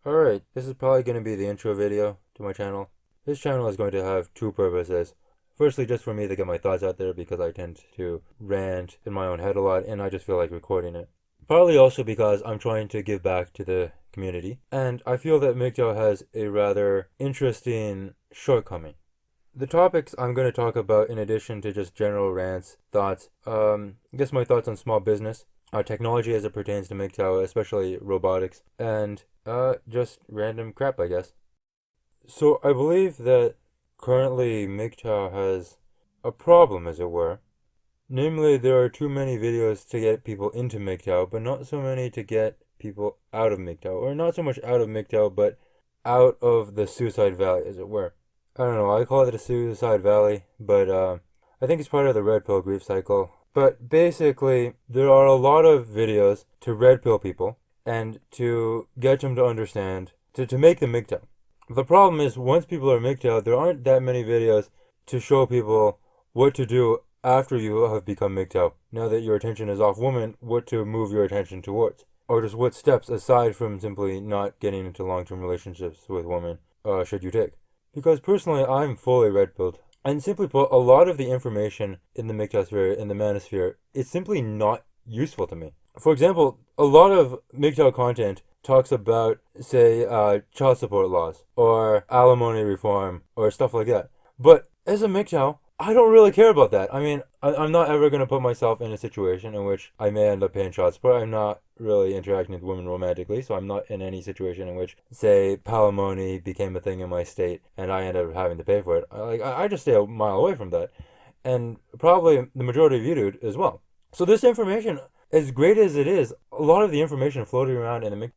Alright, this is probably going to be the intro video to my channel. This channel is going to have two purposes. Firstly, just for me to get my thoughts out there because I tend to rant in my own head a lot and I just feel like recording it. Partly also because I'm trying to give back to the community and I feel that MGTOW has a rather interesting shortcoming. The topics I'm going to talk about, in addition to just general rants, thoughts, I guess my thoughts on small business, technology as it pertains to MGTOW, especially robotics, and just random crap, I guess. So I believe that currently MGTOW has a problem, as it were. Namely, there are too many videos to get people into MGTOW, but not so many to get people out of MGTOW, or not so much out of MGTOW, but out of the suicide valley, as it were. I don't know, I call it a suicide valley, but I think it's part of the red pill grief cycle. But basically, there are a lot of videos to red pill people and to get them to understand, to make them MGTOW. The problem is, once people are MGTOW, there aren't that many videos to show people what to do after you have become MGTOW. Now that your attention is off women, what to move your attention towards. Or just what steps, aside from simply not getting into long-term relationships with women, should you take. Because personally, I'm fully red-pilled. And simply put, a lot of the information in the MGTOW sphere, in the manosphere, is simply not useful to me. For example, a lot of MGTOW content talks about, say, child support laws, or alimony reform, or stuff like that. But as a MGTOW, I don't really care about that. I mean, I'm not ever going to put myself in a situation in which I may end up paying child support. I'm not really interacting with women romantically, so I'm not in any situation in which, say, palimony became a thing in my state and I ended up having to pay for it. I just stay a mile away from that. And probably the majority of you do as well. So this information, as great as it is, a lot of the information floating around in the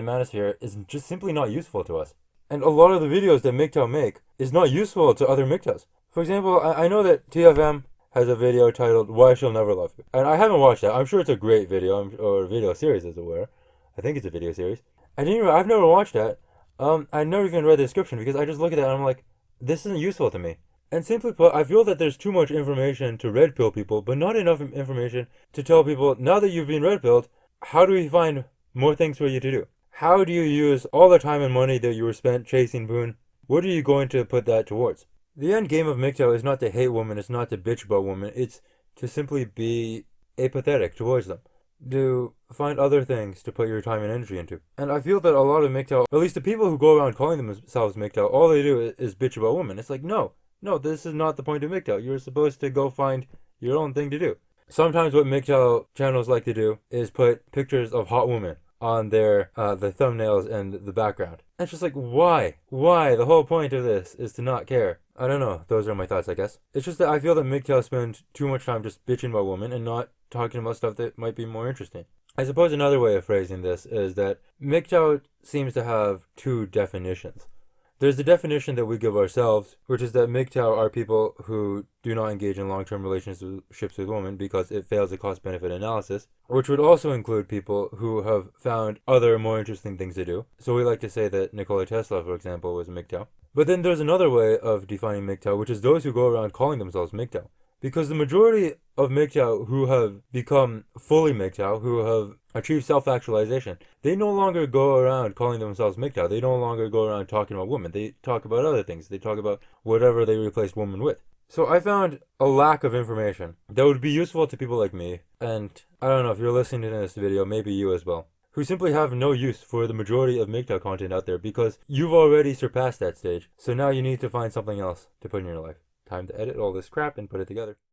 manosphere is just simply not useful to us. And a lot of the videos that MGTOW make is not useful to other MGTOWs. For example, I know that TFM has a video titled Why She'll Never Love You. And I haven't watched that. I'm sure it's a great video, or video series as it were. I think it's a video series. I've never watched that. I never even read the description because I just look at that and I'm like, this isn't useful to me. And simply put, I feel that there's too much information to red pill people, but not enough information to tell people, now that you've been red pilled, how do we find more things for you to do? How do you use all the time and money that you were spent chasing Boone? What are you going to put that towards? The end game of MGTOW is not to hate women, it's not to bitch about women, it's to simply be apathetic towards them. To find other things to put your time and energy into. And I feel that a lot of MGTOW, at least the people who go around calling themselves MGTOW, all they do is bitch about women. It's like, no, this is not the point of MGTOW. You're supposed to go find your own thing to do. Sometimes what MGTOW channels like to do is put pictures of hot women on their the thumbnails and the background. And it's just like, why? Why? The whole point of this is to not care. I don't know. Those are my thoughts, I guess. It's just that I feel that MGTOW spend too much time just bitching about women and not talking about stuff that might be more interesting. I suppose another way of phrasing this is that MGTOW seems to have two definitions. There's the definition that we give ourselves, which is that MGTOW are people who do not engage in long-term relationships with women because it fails a cost-benefit analysis, which would also include people who have found other more interesting things to do. So we like to say that Nikola Tesla, for example, was a MGTOW. But then there's another way of defining MGTOW, which is those who go around calling themselves MGTOW. Because the majority of MGTOW who have become fully MGTOW, who have achieved self-actualization, they no longer go around calling themselves MGTOW. They no longer go around talking about women. They talk about other things. They talk about whatever they replaced women with. So I found a lack of information that would be useful to people like me, and I don't know if you're listening to this video, maybe you as well, who simply have no use for the majority of MGTOW content out there because you've already surpassed that stage. So now you need to find something else to put in your life. Time to edit all this crap and put it together.